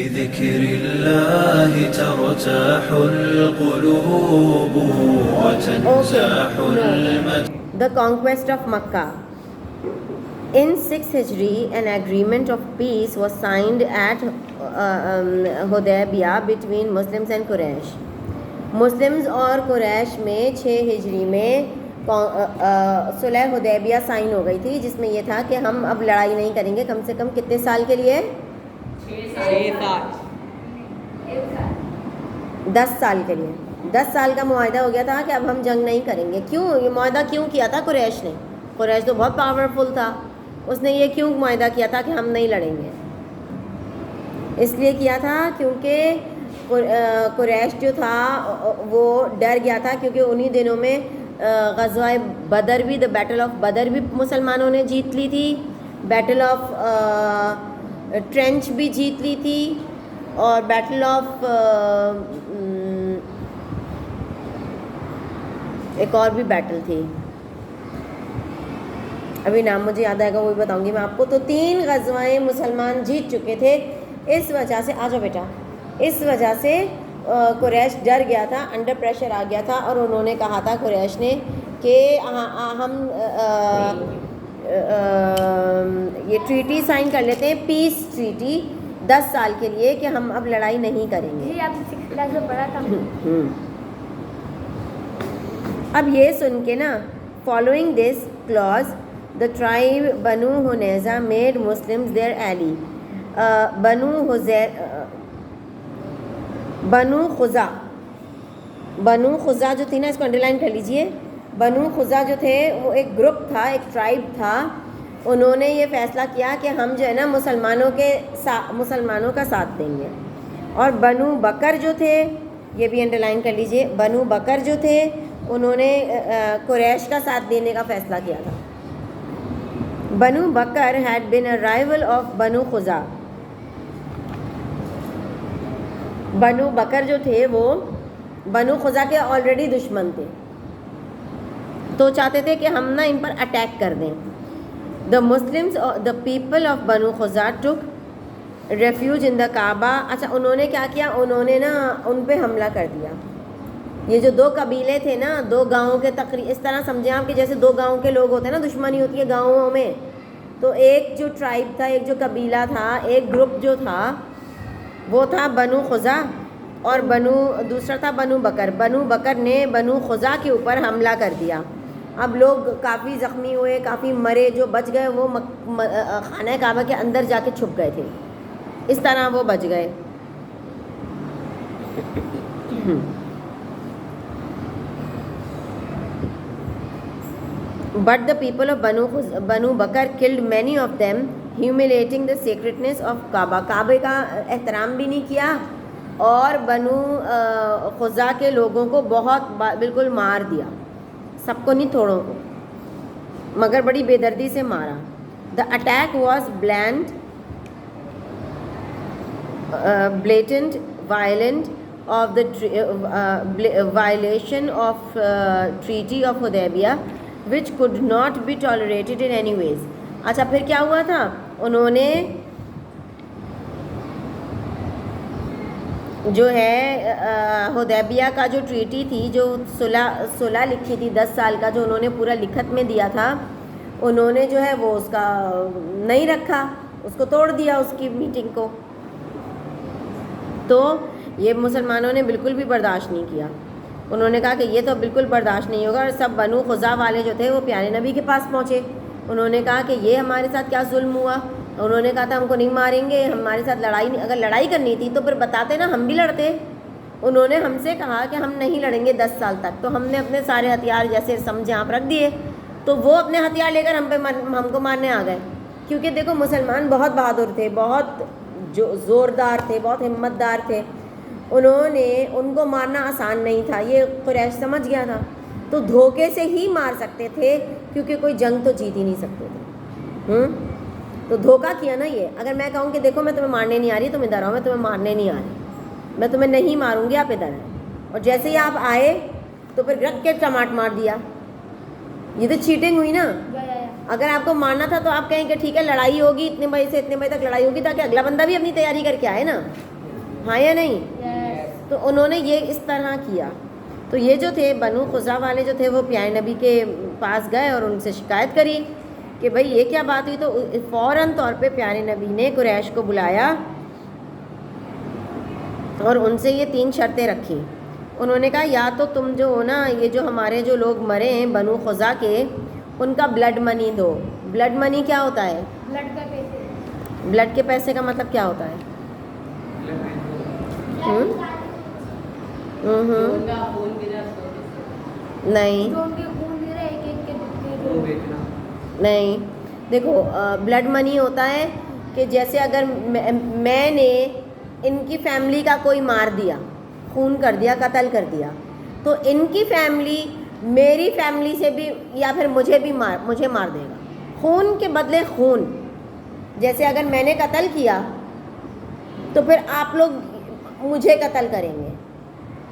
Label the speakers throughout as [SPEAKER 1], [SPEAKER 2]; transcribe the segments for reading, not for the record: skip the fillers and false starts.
[SPEAKER 1] بذكر الله ترتاح القلوب وتنزاح
[SPEAKER 2] The conquest of Makkah. In 6th Hijri, an agreement of peace was signed at Hudaybiyah between Muslims and Quraysh. Muslims اور قریش میں 6 ہجری میں صلح حدیبیہ سائن ہو گئی تھی، جس میں یہ تھا کہ ہم اب لڑائی نہیں کریں گے کم سے کم کتنے سال کے لیے؟ 10 سال کے لیے. 10 سال کا معاہدہ ہو گیا تھا کہ اب ہم جنگ نہیں کریں گے. کیوں یہ معاہدہ کیوں کیا تھا قریش نے؟ قریش تو بہت پاورفل تھا، اس نے یہ کیوں معاہدہ کیا تھا کہ ہم نہیں لڑیں گے؟ اس لیے کیا تھا کیونکہ قریش جو تھا وہ ڈر گیا تھا، کیونکہ انہی دنوں میں غزوہ بدر بھی، دا بیٹل آف بدر بھی مسلمانوں نے جیت لی تھی، بیٹل آف ٹرینچ بھی جیت لی تھی، اور بیٹل آف ایک اور بھی بیٹل تھی، ابھی نام مجھے یاد آئے گا وہی بتاؤں گی میں آپ کو. تو 3 غزوائیں مسلمان جیت چکے تھے. اس وجہ سے آ جاؤ بیٹا، اس وجہ سے قریش ڈر گیا تھا، انڈر پریشر آ گیا تھا، اور انہوں نے کہا تھا قریش نے کہ ہم یہ ٹریٹی سائن کر لیتے ہیں، پیس ٹریٹی 10 سال کے لیے، کہ ہم اب لڑائی نہیں کریں گے.
[SPEAKER 3] جی آپ 6th کلاس میں پڑھا تھا.
[SPEAKER 2] اب یہ سن کے نا، following this clause the tribe Banu Hunayza made Muslims their ally. بنو خزا جو تھی نا، اس کو انڈرلائن کر لیجئے. بنو خزا جو تھے وہ ایک گروپ تھا، ایک ٹرائب تھا. انہوں نے یہ فیصلہ کیا کہ ہم جو ہے نا مسلمانوں کا ساتھ دیں گے. اور بنو بکر جو تھے، یہ بھی انڈرلائن کر لیجئے، بنو بکر جو تھے انہوں نے قریش کا ساتھ دینے کا فیصلہ کیا تھا. بنو بکر had been a rival of بنو خزا. بنو بکر جو تھے وہ بنو خزا کے آلریڈی دشمن تھے، تو چاہتے تھے کہ ہم نا ان پر اٹیک کر دیں. the Muslims the people of بنو خزا took refuge in the کعبہ. اچھا انہوں نے کیا کیا؟ انہوں نے نا ان پہ حملہ کر دیا. یہ جو 2 قبیلے تھے نا، 2 گاؤں کے تقریباً اس طرح سمجھیں آپ کہ جیسے 2 گاؤں کے لوگ ہوتے ہیں نا، دشمنی ہوتی ہے گاؤں میں. تو ایک جو ٹرائب تھا، ایک جو قبیلہ تھا، ایک گروپ جو تھا وہ تھا بنو خزا، اور دوسرا تھا بنو بکر. بنو بکر نے بنو خزا کے اوپر حملہ کر دیا. اب لوگ کافی زخمی ہوئے، کافی مرے. جو بچ گئے وہ خانہ کعبہ کے اندر جا کے چھپ گئے تھے. اس طرح وہ بچ گئے. But the people of Banu Bakr killed many of them, humiliating the sacredness of Kaaba. کعبے کا احترام بھی نہیں کیا، اور بنو خزا کے لوگوں کو بہت بالکل مار دیا. سب کو نہیں، تھوڑوں کو، مگر بڑی بے دردی سے مارا. The attack was blatant, violent of the violation of treaty of Hudaybiyah, which could not be tolerated in any ways. اچھا پھر کیا ہوا تھا؟ انہوں نے جو ہے حدیبیہ کا جو ٹریٹی تھی، جو صلح لکھی تھی 10 سال کا، جو انہوں نے پورا لکھت میں دیا تھا، انہوں نے جو ہے وہ اس کا نہیں رکھا، اس کو توڑ دیا، اس کی میٹنگ کو. تو یہ مسلمانوں نے بالکل بھی برداشت نہیں کیا. انہوں نے کہا کہ یہ تو بالکل برداشت نہیں ہوگا. اور سب بنو خزا والے جو تھے وہ پیارے نبی کے پاس پہنچے. انہوں نے کہا کہ یہ ہمارے ساتھ کیا ظلم ہوا. انہوں نے کہا تھا ہم کو نہیں ماریں گے، ہمارے ساتھ اگر لڑائی کرنی تھی تو پھر بتاتے نا، ہم بھی لڑتے. انہوں نے ہم سے کہا کہ ہم نہیں لڑیں گے 10 سال تک. تو ہم نے اپنے سارے ہتھیار جیسے سمجھے آپ رکھ دیے. تو وہ اپنے ہتھیار لے کر ہم کو مارنے آ گئے. کیونکہ دیکھو مسلمان بہت بہادر تھے، بہت زوردار تھے، بہت ہمت دار تھے. انہوں نے ان کو مارنا آسان نہیں تھا، یہ قریش سمجھ گیا تھا. تو دھوکے سے ہی مار سکتے تھے، کیونکہ کوئی جنگ تو جیت ہی نہیں سکتے تھے. تو دھوکہ کیا نا یہ. اگر میں کہوں کہ دیکھو میں تمہیں مارنے نہیں آ رہی، تم ادھر آؤ، میں تمہیں مارنے نہیں آ رہی، میں تمہیں نہیں ماروں گی، آپ ادھر آئے. اور جیسے ہی آپ آئے تو پھر رکھ کے ٹماٹ مار دیا. یہ تو چیٹنگ ہوئی نا. اگر آپ کو مارنا تھا تو آپ کہیں کہ ٹھیک ہے لڑائی ہوگی اتنے بجے سے اتنے بجے تک لڑائی ہوگی، تاکہ اگلا بندہ بھی اپنی تیاری کر کے آئے نا. ہاں یا نہیں؟ تو انہوں نے یہ اس طرح کیا. تو یہ جو تھے بنو خزرہ والے جو تھے وہ پیارے نبی کے پاس گئے اور ان سے شکایت کری کہ بھائی یہ کیا بات ہوئی. تو فوراً طور پہ پیارے نبی نے قریش کو بلایا اور ان سے یہ 3 شرطیں رکھی. انہوں نے کہا یا تو تم جو ہو نا یہ جو ہمارے جو لوگ مرے ہیں بنو خزا کے ان کا بلڈ منی دو. بلڈ منی کیا ہوتا ہے؟ بلڈ کے پیسے کا مطلب کیا ہوتا ہے؟ نہیں نہیں دیکھو بلڈ منی ہوتا ہے کہ جیسے اگر میں نے ان کی فیملی کا کوئی مار دیا، خون کر دیا، قتل کر دیا، تو ان کی فیملی میری فیملی سے بھی یا پھر مجھے مار دے گا. خون کے بدلے خون. جیسے اگر میں نے قتل کیا تو پھر آپ لوگ مجھے قتل کریں گے.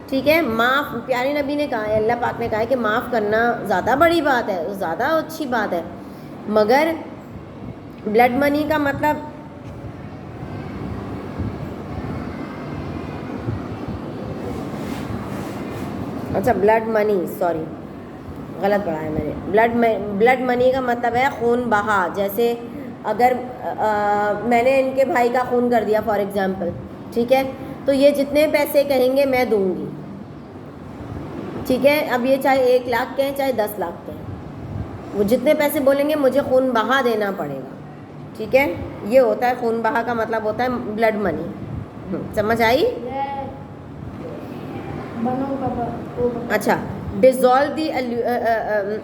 [SPEAKER 2] ٹھیک ہے. معاف پیارے نبی نے کہا ہے، اللہ پاک نے کہا ہے کہ معاف کرنا زیادہ بڑی بات ہے، زیادہ اچھی بات ہے. مگر بلڈ منی کا مطلب اچھا بلڈ منی سوری غلط پڑھا ہے میں نے. بلڈ منی کا مطلب ہے خون بہا. جیسے اگر میں نے ان کے بھائی کا خون کر دیا فار ایگزامپل، ٹھیک ہے، تو یہ جتنے پیسے کہیں گے میں دوں گی. ٹھیک ہے. اب یہ چاہے 1 لاکھ کہیں چاہے 10 لاکھ کہیں، وہ جتنے پیسے بولیں گے مجھے خون بہا دینا پڑے گا. ٹھیک ہے. یہ ہوتا ہے خون بہا کا مطلب ہوتا ہے بلڈ منی. سمجھ آئی؟ اچھا. Dissolve the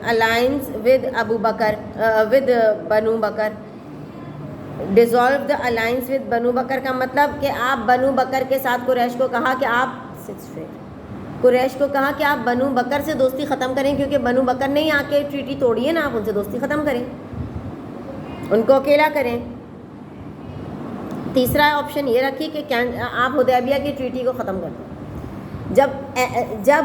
[SPEAKER 2] alliance with Abu Bakr with Banu Bakr. Dissolve the alliance with Banu Bakr کا مطلب کہ آپ بنو بکر کے ساتھ قریش کو کہا کہ آپ بنو بکر سے دوستی ختم کریں، کیونکہ بنو بکر نے ہی آ کے ٹریٹی توڑی ہے نا. آپ ان سے دوستی ختم کریں، ان کو اکیلا کریں. تیسرا آپشن یہ رکھی کہ آپ حدیبیہ کی ٹریٹی کو ختم کر دیں. جب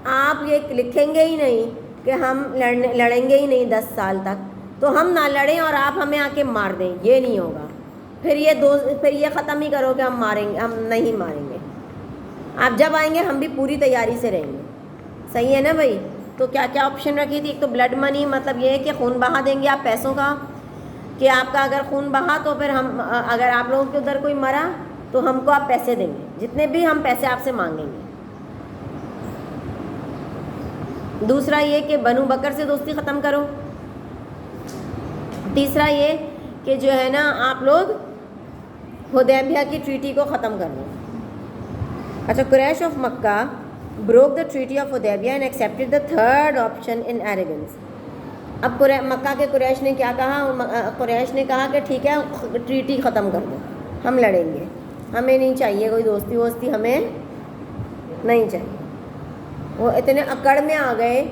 [SPEAKER 2] آپ یہ لکھیں گے ہی نہیں کہ ہم لڑیں گے ہی نہیں 10 سال تک، تو ہم نہ لڑیں اور آپ ہمیں آ کے مار دیں، یہ نہیں ہوگا. پھر یہ ختم ہی کرو کہ ہم نہیں ماریں گے. آپ جب آئیں گے ہم بھی پوری تیاری سے رہیں گے. صحیح ہے نا بھائی؟ تو کیا کیا آپشن رکھی تھی؟ ایک تو بلڈ منی، مطلب یہ ہے کہ خون بہا دیں گے آپ پیسوں کا، کہ آپ کا اگر خون بہا تو پھر اگر آپ لوگوں کے ادھر کوئی مرا تو ہم کو آپ پیسے دیں گے، جتنے بھی ہم پیسے آپ سے مانگیں گے. دوسرا یہ کہ بنو بکر سے دوستی ختم کرو. تیسرا یہ کہ جو ہے نا آپ لوگ حدیبیہ کی ٹریٹی کو ختم کر دو. اچھا. Quraysh of Mecca broke the treaty of Hudaybiyah and accepted the third option in arrogance. اب مکہ کے قریش نے کیا کہا؟ قریش نے کہا کہ ٹھیک ہے ٹریٹی ختم کر دو، ہم لڑیں گے، ہمیں نہیں چاہیے کوئی دوستی ووستی، ہمیں نہیں چاہیے. وہ اتنے اکڑ میں آ گئے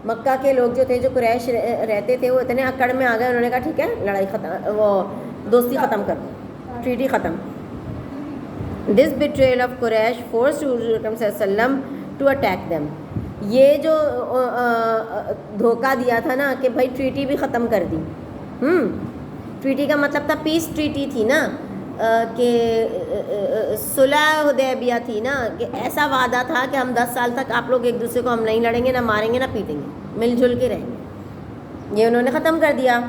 [SPEAKER 2] مکہ کے لوگ جو تھے، جو قریش رہتے تھے، وہ اتنے اکڑ میں آ گئے. انہوں نے کہا ٹھیک ہے لڑائی ختم، وہ دوستی ختم کر دو، ٹریٹی ختم. This betrayal of Quraysh forced Rasul صلی اللہ علیہ وسلم to attack them. یہ جو دھوکہ دیا تھا نا کہ بھائی ٹریٹی بھی ختم کر دی. ٹریٹی کا مطلب تھا پیس ٹریٹی تھی نا، کہ صلح حدیبیہ تھی نا، کہ ایسا وعدہ تھا کہ ہم 10 سال تک آپ لوگ ایک دوسرے کو ہم نہیں لڑیں گے، نہ ماریں گے، نہ پیٹیں گے، مل جل کے رہیں گے. یہ انہوں نے ختم کر دیا.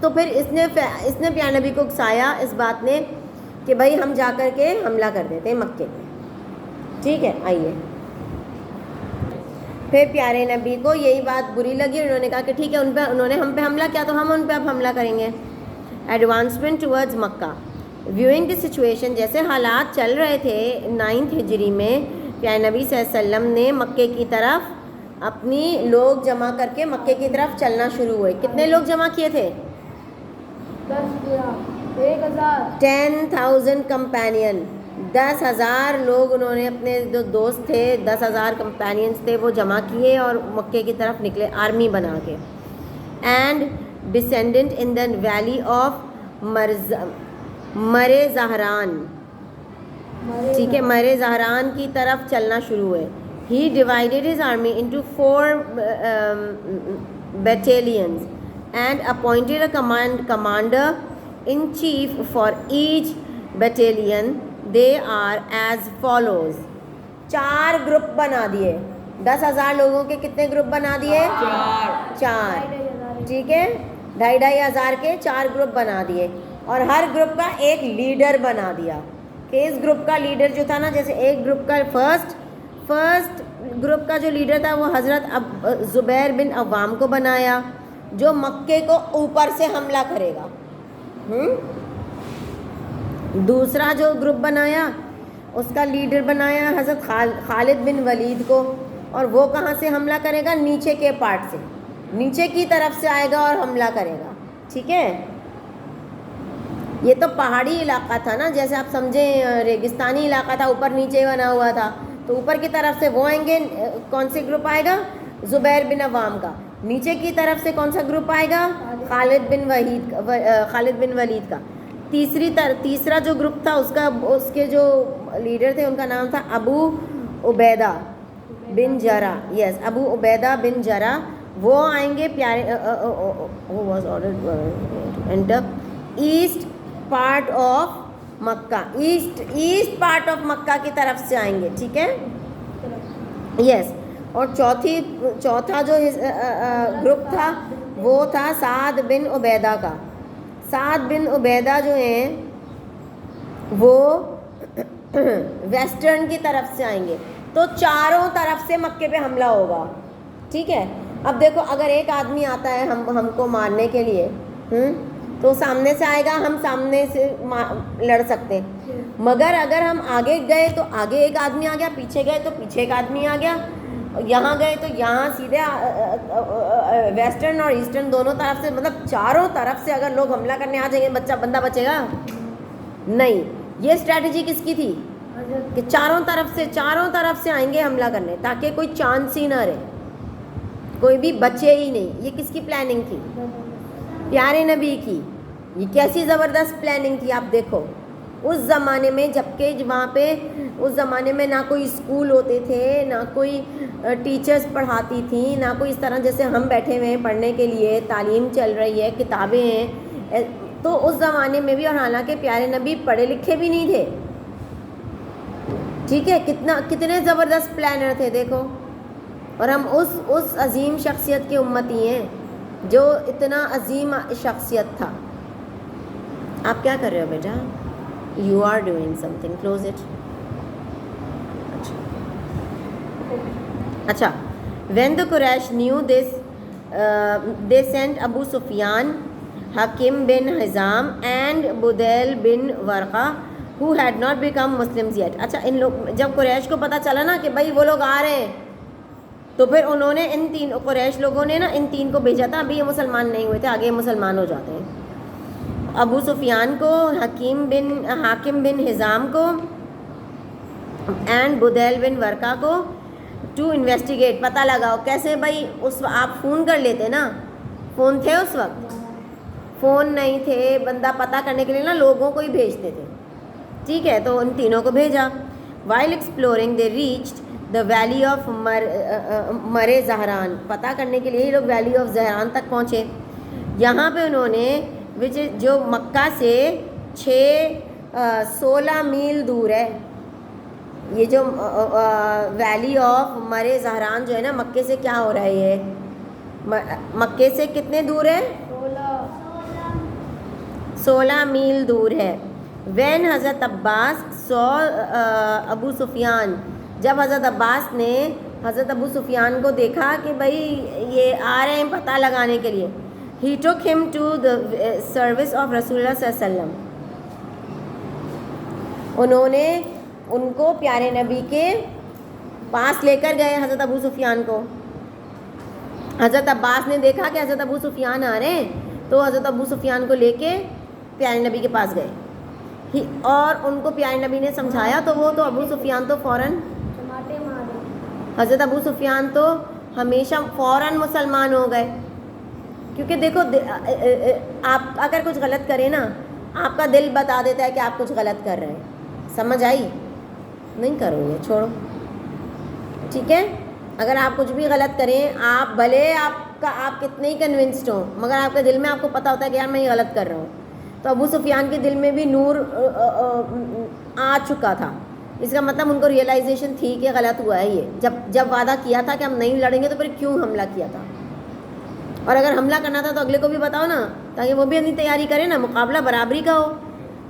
[SPEAKER 2] تو پھر اس نے پیارے نبی کو اکسایا اس بات نے کہ بھائی ہم جا کر کے حملہ کر دیتے ہیں مکے پہ. ٹھیک ہے. آئیے پھر پیارے نبی کو یہی بات بری لگی، انہوں نے کہا کہ ٹھیک ہے انہوں نے ہم پہ حملہ کیا تو ہم ان پہ اب حملہ کریں گے. Advancement towards Mecca. Viewing the situation, جیسے حالات چل رہے تھے 9 ہجری میں، پیارے نبی صلی اللہ علیہ وسلم نے مکے کی طرف اپنی لوگ جمع کر کے مکے کی طرف چلنا شروع ہوئے. کتنے لوگ جمع کیے تھے؟ 10,000 کمپینین. 10,000 لوگ انہوں نے اپنے جو دوست تھے 10,000 کمپینینز تھے وہ جمع کیے اور مکے کی طرف نکلے آرمی بنا کے. And descendant in the valley of مرے زہران. ٹھیک ہے. مرے زہران کی طرف چلنا شروع ہوئے. He divided his army into 4 battalions and appointed a commander in chief for each battalion. They are as follows. 4 group بنا دیے. 10,000 لوگوں کے کتنے گروپ بنا دیے؟ 4. ٹھیک ہے, 2,500 کے 4 گروپ بنا دیے, اور ہر گروپ کا ایک لیڈر بنا دیا. کہ اس گروپ کا لیڈر جو تھا نا, جیسے ایک گروپ کا فرسٹ گروپ کا جو لیڈر تھا وہ حضرت زبیر بن عوام کو بنایا, جو مکے کو اوپر سے حملہ کرے گا. دوسرا جو گروپ بنایا اس کا لیڈر بنایا حضرت خالد بن ولید کو, اور وہ کہاں سے حملہ کرے گا؟ نیچے کے پارٹ سے, نیچے کی طرف سے آئے گا اور حملہ کرے گا. ٹھیک ہے, یہ تو پہاڑی علاقہ تھا نا, جیسے آپ سمجھیں ریگستانی علاقہ تھا, اوپر نیچے بنا ہوا تھا, تو اوپر کی طرف سے وہ آئیں گے. کون سے گروپ آئے گا؟ زبیر بن عوام کا. نیچے کی طرف سے کون سا گروپ آئے گا؟ خالد بن ولید کا. تیسرا جو گروپ تھا اس کے جو لیڈر تھے ان کا نام تھا ابو عبیدہ بن جرا. یس, ابو عبیدہ بن جرا. وہ آئیں گے east part of Mecca, east part of Mecca کی طرف سے آئیں گے. ٹھیک ہے, یس. اور چوتھا جو گروپ تھا وہ تھا سعد بن عبیدہ کا. سعد بن عبیدہ جو ہیں وہ ویسٹرن کی طرف سے آئیں گے. تو چاروں طرف سے مکے پہ حملہ ہوگا. ٹھیک ہے, اب دیکھو اگر ایک آدمی آتا ہے ہم کو مارنے کے لیے, تو سامنے سے آئے گا, ہم سامنے سے لڑ سکتے ہیں. مگر اگر ہم آگے گئے تو آگے ایک آدمی آ گیا, پیچھے گئے تو پیچھے ایک آدمی آ گیا, یہاں گئے تو یہاں سیدھے ویسٹرن اور ایسٹرن دونوں طرف سے, مطلب چاروں طرف سے اگر لوگ حملہ کرنے آ جائیں گے, بندہ بچے گا نہیں. یہ اسٹریٹجی کس کی تھی کہ چاروں طرف سے آئیں گے حملہ کرنے, تاکہ کوئی چانس ہی نہ رہے, کوئی بھی بچے ہی نہیں. یہ کس کی پلاننگ تھی؟ پیارے نبی کی. یہ کیسی زبردست پلاننگ تھی آپ دیکھو. اس زمانے میں, جبکہ وہاں پہ اس زمانے میں نہ کوئی اسکول ہوتے تھے, نہ کوئی ٹیچرز پڑھاتی تھیں, نہ کوئی اس طرح جیسے ہم بیٹھے ہوئے ہیں پڑھنے کے لیے, تعلیم چل رہی ہے, کتابیں ہیں. تو اس زمانے میں بھی, اور حالانکہ پیارے نبی پڑھے لکھے بھی نہیں تھے. ٹھیک ہے, کتنے زبردست پلانر تھے دیکھو. اور ہم اس عظیم شخصیت کی امتی ہیں جو اتنا عظیم شخصیت تھا. آپ کیا کر رہے ہو بیٹا؟ You are doing something, close it. اچھا, when the Quraysh knew this they sent Abu Sufyan, Hakim bin Hizam and Budail bin Warqa who had not become Muslims yet. اچھا, ان لوگ جب قریش کو پتہ چلا نا کہ بھائی وہ لوگ آ رہے ہیں, تو پھر انہوں نے قریش لوگوں نے نا ان 3 کو بھیجا تھا. ابھی یہ مسلمان نہیں ہوئے تھے, آگے مسلمان ہو جاتے ہیں. ابو سفیان کو, حکیم بن حزام کو اینڈ بدیل بن ورقہ کو, ٹو انویسٹیگیٹ, پتہ لگاؤ کیسے. بھائی آپ فون کر لیتے نا, فون تھے اس وقت؟ فون نہیں تھے. بندہ پتہ کرنے کے لیے نا لوگوں کو ہی بھیجتے تھے. ٹھیک ہے, تو ان 3 کو بھیجا. While exploring they reached the valley of مرے زہران, پتہ کرنے کے لیے یہ لوگ ویلی آف زہران تک پہنچے. یہاں پہ انہوں نے جو مکہ سے 16 میل دور ہے, یہ جو ویلی آف مرے زہران جو ہے نا, مکے سے کیا ہو رہا ہے, یہ مکے سے کتنے دور ہے؟ 16 میل دور ہے. وین حضرت عباس ابو سفیان, جب حضرت عباس نے حضرت ابو سفیان کو دیکھا کہ بھائی یہ آ رہے ہیں پتہ لگانے کے لیے, ہی ٹوک ہم ٹو دا سروس آف رسول اللہ صلی اللہ علیہ وسلم. انہوں نے ان کو پیارے نبی کے پاس لے کر گئے حضرت ابو سفیان کو. حضرت عباس نے دیکھا کہ حضرت ابو سفیان آ رہے ہیں, تو حضرت ابو سفیان کو لے کے پیارے نبی کے پاس گئے, اور ان کو پیارے نبی نے سمجھایا. تو وہ تو ابو سفیان تو فوراً, حضرت ابو سفیان تو ہمیشہ فوراً مسلمان ہو گئے. کیونکہ دیکھو, آپ اگر کچھ غلط کریں نا, آپ کا دل بتا دیتا ہے کہ آپ کچھ غلط کر رہے ہیں. سمجھ آئی؟ نہیں کرو گے, چھوڑو. ٹھیک ہے, اگر آپ کچھ بھی غلط کریں, آپ بھلے آپ کتنے ہی کنونسڈ ہوں, مگر آپ کے دل میں آپ کو پتہ ہوتا ہے کہ یار میں یہ غلط کر رہا ہوں. تو ابو سفیان کے دل میں بھی نور آ چکا تھا. اس کا مطلب ان کو ریئلائزیشن تھی کہ غلط ہوا ہے یہ. جب وعدہ کیا تھا کہ ہم نہیں لڑیں گے تو پھر کیوں حملہ کیا تھا؟ اور اگر حملہ کرنا تھا تو اگلے کو بھی بتاؤ نا, تاکہ وہ بھی اپنی تیاری کرے نا, مقابلہ برابری کا ہو.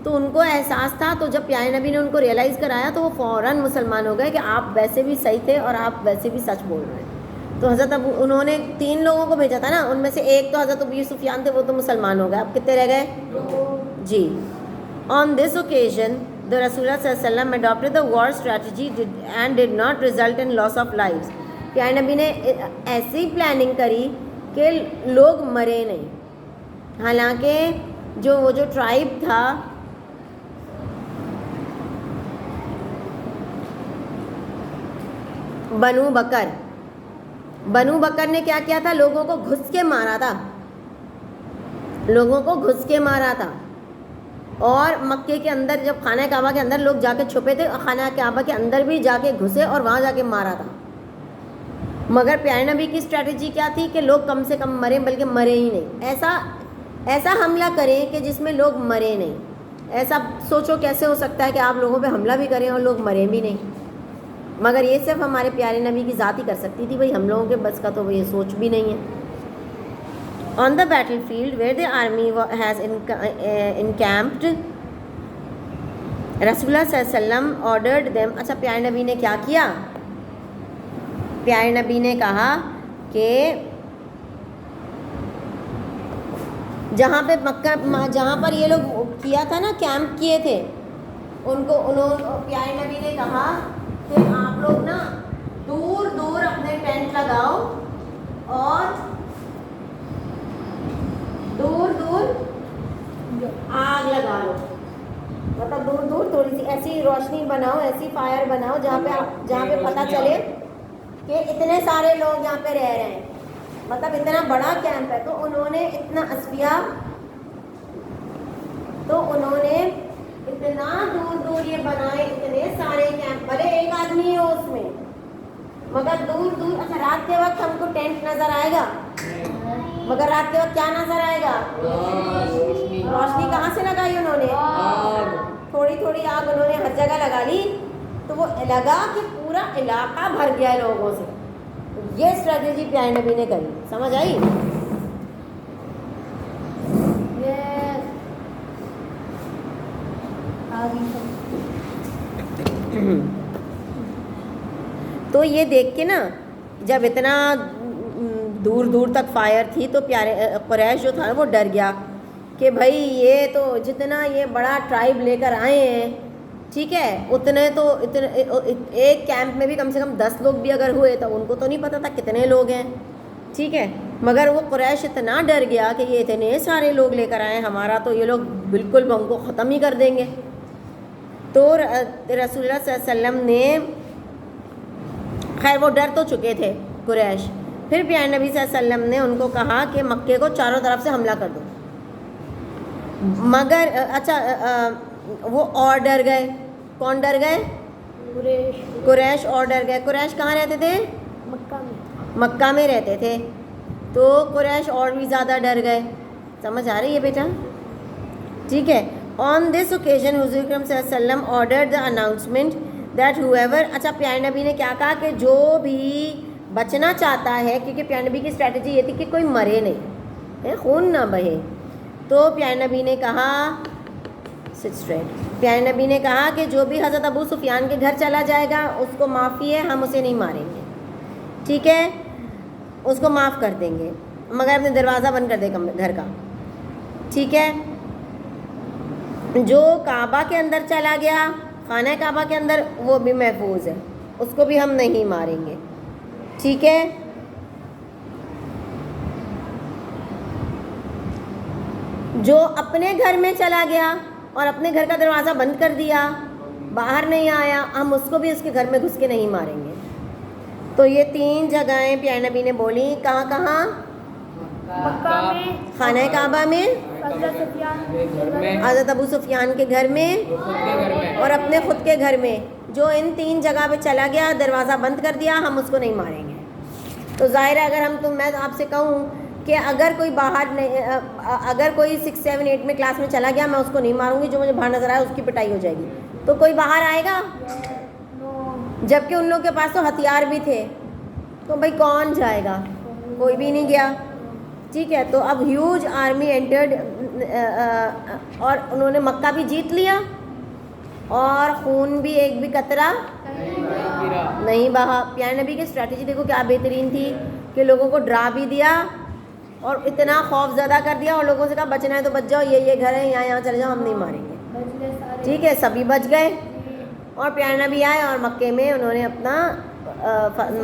[SPEAKER 2] تو ان کو احساس تھا. تو جب پیارے نبی نے ان کو ریئلائز کرایا تو وہ فوراً مسلمان ہو گئے کہ آپ ویسے بھی صحیح تھے اور آپ ویسے بھی سچ بول رہے ہیں. تو حضرت انہوں نے 3 لوگوں کو بھیجا تھا نا, ان میں سے ایک تو حضرت ابو سفیان تھے, وہ تو مسلمان ہو گئے. اب کتنے رہ گئے؟ جی. آن دس occasion the Rasulullah sallallahu alaihi wasallam adopted the war strategy and did not result in loss of lives. پیارے نبی نے ایسی پلاننگ کری کہ لوگ مرے نہیں. حالانکہ وہ جو ٹرائب تھا بنو بکر نے کیا کیا تھا؟ لوگوں کو گھس کے مارا تھا. اور مکے کے اندر جب خانہ کعبہ کے اندر لوگ جا کے چھپے تھے, خانہ کعبہ کے اندر بھی جا کے گھسے اور وہاں جا کے مارا تھا. مگر پیارے نبی کی اسٹریٹجی کیا تھی کہ لوگ کم سے کم مریں, بلکہ مرے ہی نہیں. ایسا حملہ کریں کہ جس میں لوگ مرے نہیں. ایسا سوچو کیسے ہو سکتا ہے کہ آپ لوگوں پہ حملہ بھی کریں اور لوگ مرے بھی نہیں. مگر یہ صرف ہمارے پیارے نبی کی ذات ہی کر سکتی تھی. بھائی ہم لوگوں کے بس کا تو یہ سوچ بھی نہیں ہے. On the battlefield where the army has encamped, Rasulullah صلی اللہ علیہ وسلم ordered them. اچھا, پیارے نبی نے کیا کیا؟ پیارے نبی نے کہا کہ جہاں پر یہ لوگ کیا تھا نا, کیمپ کیے تھے, پیارے نبی نے کہا کہ آپ لوگ نا دور دور اپنے ٹینٹ لگاؤ اور دور آگ لگا لو. مطلب دور تھوڑی سی ایسی روشنی بناؤ, ایسی فائر بناؤ جہاں پہ پتہ چلے کہ اتنے سارے لوگ یہاں پہ رہ رہے ہیں. مطلب اتنا بڑا کیمپ ہے. تو انہوں نے اتنا اسفیہ, تو انہوں نے اتنا دور یہ بنائے, اتنے سارے کیمپ. بھلے ایک آدمی ہو اس میں, مگر دور. اچھا, رات کے وقت ہم کو ٹینٹ نظر آئے گا, مگر رات کے وقت کیا نظر آئے گا؟ روشنی. کہاں سے لگائی انہوں نے؟ تھوڑی آگ انہوں نے ہر جگہ لگا لی. تو وہ لگا کہ پورا علاقہ بھر گیا ہے لوگوں سے. یہ اسٹریٹجی پیارے نبی نے کری. سمجھ آئی؟ تو یہ دیکھ کے نا, جب اتنا دور تک فائر تھی تو پیارے قریش جو تھا وہ ڈر گیا کہ بھائی یہ تو جتنا یہ بڑا ٹرائب لے کر آئے ہیں, ٹھیک ہے, اتنے ایک کیمپ میں بھی کم سے کم 10 لوگ بھی اگر ہوئے تو ان کو تو نہیں پتہ تھا کتنے لوگ ہیں, ٹھیک ہے. مگر وہ قریش اتنا ڈر گیا کہ یہ اتنے سارے لوگ لے کر آئے, ہمارا تو یہ لوگ بالکل ہم کو ختم ہی کر دیں گے. تو رسول اللہ صلی اللہ علیہ وسلم نے, خیر وہ ڈر تو چکے تھے قریش. پھر پیارے نبی صلی اللہ علیہ وسلم نے ان کو کہا کہ مکے کو چاروں طرف سے حملہ کر دو. مگر اچھا, وہ اور ڈر گئے. کون ڈر گئے؟ قریش اور ڈر گئے. قریش کہاں رہتے تھے؟ مکہ میں رہتے تھے. تو قریش اور بھی زیادہ ڈر گئے. سمجھ آ رہی ہے بیٹا؟ ٹھیک ہے. آن دس اوکیزن حضور اکرم صلی اللہ علیہ وسلم ordered the announcement that whoever. اچھا, پیارے نبی نے کیا کہا کہ جو بھی بچنا چاہتا ہے, کیونکہ پیارے نبی کی اسٹریٹجی یہ تھی کہ کوئی مرے نہیں, خون نہ بہے. تو پیارے نبی نے کہا, پیارے نبی نے کہا کہ جو بھی حضرت ابو سفیان کے گھر چلا جائے گا اس کو معافی ہے, ہم اسے نہیں ماریں گے, ٹھیک ہے, اس کو معاف کر دیں گے, مگر اپنے دروازہ بند کر دے گھر کا, ٹھیک ہے. جو کعبہ کے اندر چلا گیا, خانہ کعبہ کے اندر, وہ بھی محفوظ ہے, اس کو بھی ہم نہیں ماریں گے, ٹھیک ہے. جو اپنے گھر میں چلا گیا اور اپنے گھر کا دروازہ بند کر دیا, باہر نہیں آیا, ہم اس کو بھی اس کے گھر میں گھس کے نہیں ماریں گے. تو یہ 3 جگہیں پیارے نبی نے بولی. کہاں کہاں؟
[SPEAKER 3] مکہ میں,
[SPEAKER 2] خانہ کعبہ میں, حضرت ابو سفیان کے گھر میں, اور اپنے خود کے گھر میں. جو ان 3 جگہ پہ چلا گیا, دروازہ بند کر دیا, ہم اس کو نہیں ماریں گے. تو ظاہر ہے اگر میں آپ سے کہوں کہ اگر کوئی باہر اگر کوئی 6, 7, 8 میں کلاس میں چلا گیا میں اس کو نہیں ماروں گی, جو مجھے باہر نظر آیا اس کی پٹائی ہو جائے گی. تو کوئی باہر آئے گا؟ جبکہ ان لوگوں کے پاس تو ہتھیار بھی تھے, تو بھائی کون جائے گا؟ کوئی بھی نہیں گیا. ٹھیک ہے, تو اب ہیوج آرمی انٹرڈ اور انہوں نے مکہ بھی جیت لیا اور خون بھی ایک بھی قطرہ نہیں بہا. پیارے نبی کی اسٹریٹجی دیکھو کیا بہترین تھی کہ لوگوں کو ڈرا بھی دیا اور اتنا خوف زدہ کر دیا اور لوگوں سے کہا بچنا ہے تو بچ جاؤ, یہ گھر ہے, یہاں چلے جاؤ, ہم نہیں ماریں گے. ٹھیک ہے, سبھی بچ گئے اور پیارے نبی آئے اور مکے میں انہوں نے اپنا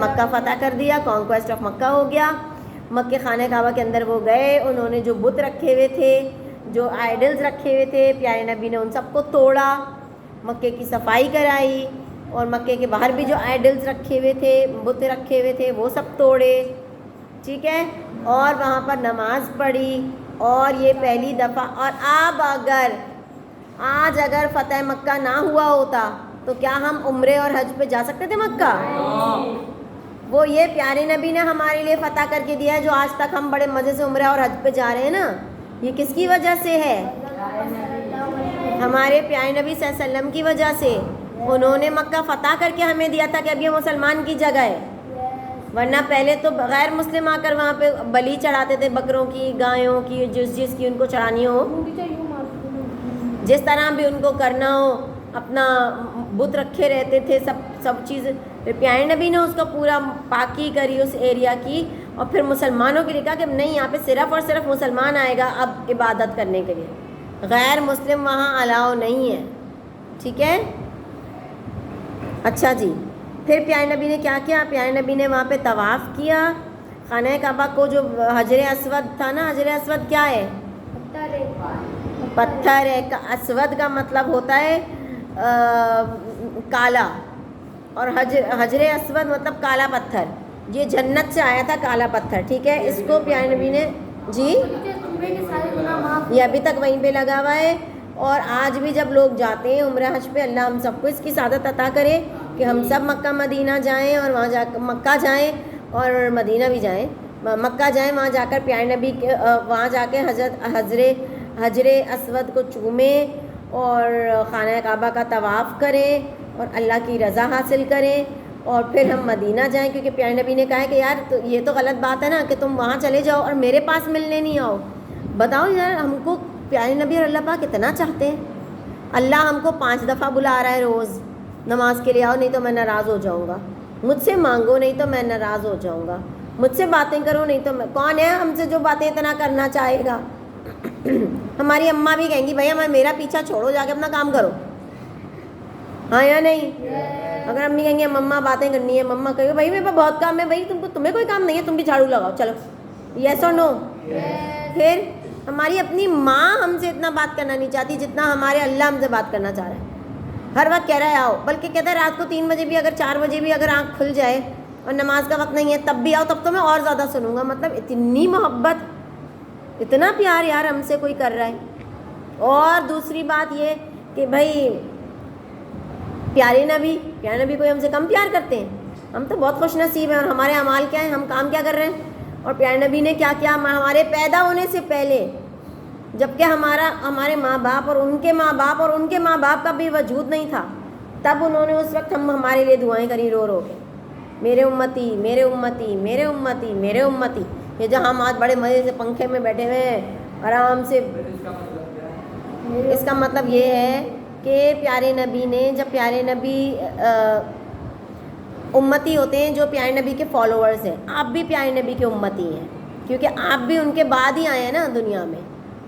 [SPEAKER 2] مکہ فتح کر دیا, کانکویسٹ آف مکہ ہو گیا. مکہ خانہ کعبہ کے اندر وہ گئے, انہوں نے جو بت رکھے ہوئے تھے, جو آئیڈلز رکھے ہوئے تھے, پیارے نبی نے ان سب کو توڑا, مکے کی صفائی کرائی اور مکے کے باہر بھی جو آئیڈلز رکھے ہوئے تھے, بت رکھے ہوئے تھے, وہ سب توڑے. ٹھیک ہے, اور وہاں پر نماز پڑھی اور یہ پہلی دفعہ. اور اب آج اگر فتح مکہ نہ ہوا ہوتا تو کیا ہم عمرے اور حج پہ جا سکتے تھے مکہ؟ وہ یہ پیارے نبی نے ہمارے لیے فتح کر کے دیا ہے, جو آج تک ہم بڑے مزے سے عمرہ اور حج پہ جا رہے ہیں نا. یہ کس کی وجہ سے ہے؟ ہمارے پیارے نبی صلی اللہ علیہ وسلم کی وجہ سے. انہوں نے مکہ فتح کر کے ہمیں دیا تھا کہ اب یہ مسلمان کی جگہ ہے, ورنہ پہلے تو غیر مسلم آ کر وہاں پہ بلی چڑھاتے تھے, بکروں کی, گایوں کی, جس کی ان کو چڑھانی ہو, جس طرح بھی ان کو کرنا ہو, اپنا بت رکھے رہتے تھے, سب چیز. پیارے نبی نے اس کا پورا پاکی کری اس ایریا کی, اور پھر مسلمانوں کے لیے کہا کہ نہیں, یہاں پہ صرف اور صرف مسلمان آئے گا اب عبادت کرنے کے لیے, غیر مسلم وہاں الاؤ نہیں ہے. ٹھیک ہے, اچھا جی. پھر پیارے نبی نے کیا کیا؟ پیارے نبی نے وہاں پہ طواف کیا خانہ کعبہ کو. جو حجر اسود تھا نا, حجر اسود کیا ہے؟ پتھر ہے. اسود کا مطلب ہوتا ہے کالا, اور حجر اسود مطلب کالا پتھر. یہ جنت سے آیا تھا کالا پتھر. ٹھیک ہے, اس کو پیارے نبی نے جی یہ ابھی تک وہیں پہ لگا ہوا ہے. اور آج بھی جب لوگ جاتے ہیں عمرہ حج پہ, اللہ ہم سب کو اس کی سعادت عطا کرے کہ ہم سب مکہ مدینہ جائیں, اور وہاں جا کر مکہ جائیں اور مدینہ بھی جائیں. مکہ جائیں, وہاں جا کر پیارے نبی کے وہاں جا کے حجر اسود کو چومیں اور خانہ کعبہ کا طواف کریں اور اللہ کی رضا حاصل کریں, اور پھر ہم مدینہ جائیں. کیونکہ پیارے نبی نے کہا ہے کہ یار یہ تو غلط بات ہے نا کہ تم وہاں چلے جاؤ اور میرے پاس ملنے نہیں آؤ. بتاؤ یار, ہم کو پیارے نبی اور اللہ پاک کتنا چاہتے ہیں. اللہ ہم کو 5 دفعہ بلا رہا ہے روز, نماز کے لیے آؤ نہیں تو میں ناراض ہو جاؤں گا, مجھ سے مانگو نہیں تو میں ناراض ہو جاؤں گا, مجھ سے باتیں کرو نہیں تو میں. کون ہے ہم سے جو باتیں اتنا کرنا چاہے گا؟ ہماری اماں بھی کہیں گی بھائی ہمیں میرا پیچھا چھوڑو, جا کے اپنا کام کرو, ہاں یا نہیں؟ اگر امی کہیں گے مما باتیں کرنی ہے, مما کہے بھائی میرے پاس بہت کام ہے. بھائی تمہیں کوئی کام نہیں ہے, تم بھی جھاڑو لگاؤ, چلو. یس اور نو؟ پھر ہماری اپنی ماں ہم سے اتنا بات کرنا نہیں چاہتی جتنا ہمارے اللہ ہم سے بات کرنا چاہ رہا ہے. ہر وقت کہہ رہا ہے آؤ, بلکہ کہتا ہے رات کو 3 بجے بھی, اگر 4 بجے بھی اگر آنکھ کھل جائے اور نماز کا وقت نہیں ہے تب بھی آؤ, تب تو میں اور زیادہ سنوں گا. مطلب اتنی محبت, اتنا پیار یار ہم سے کوئی کر رہا ہے. اور دوسری بات یہ کہ بھائی پیارے نبی کوئی ہم سے کم پیار کرتے ہیں؟ ہم تو بہت خوش نصیب ہیں. اور ہمارے اعمال کیا ہیں, ہم کام کیا کر رہے ہیں. اور پیارے نبی نے کیا کیا ہمارے پیدا ہونے سے پہلے, جب کہ ہمارے ماں باپ اور ان کے ماں باپ اور ان کے ماں باپ کا بھی وجود نہیں تھا, تب انہوں نے اس وقت ہمارے لیے دعائیں کری رو رو کے, میرے امتی میرے امتی میرے امتی میرے امتی. یہ جو ہم آج بڑے مزے سے پنکھے میں بیٹھے ہوئے ہیں آرام سے, اس کا مطلب یہ ہے کہ پیارے نبی نے, جب پیارے نبی امتی ہوتے ہیں جو پیارے نبی کے فالوورز ہیں, آپ بھی پیارے نبی کے امتی ہیں کیونکہ آپ بھی ان کے بعد ہی آئے ہیں نا دنیا میں.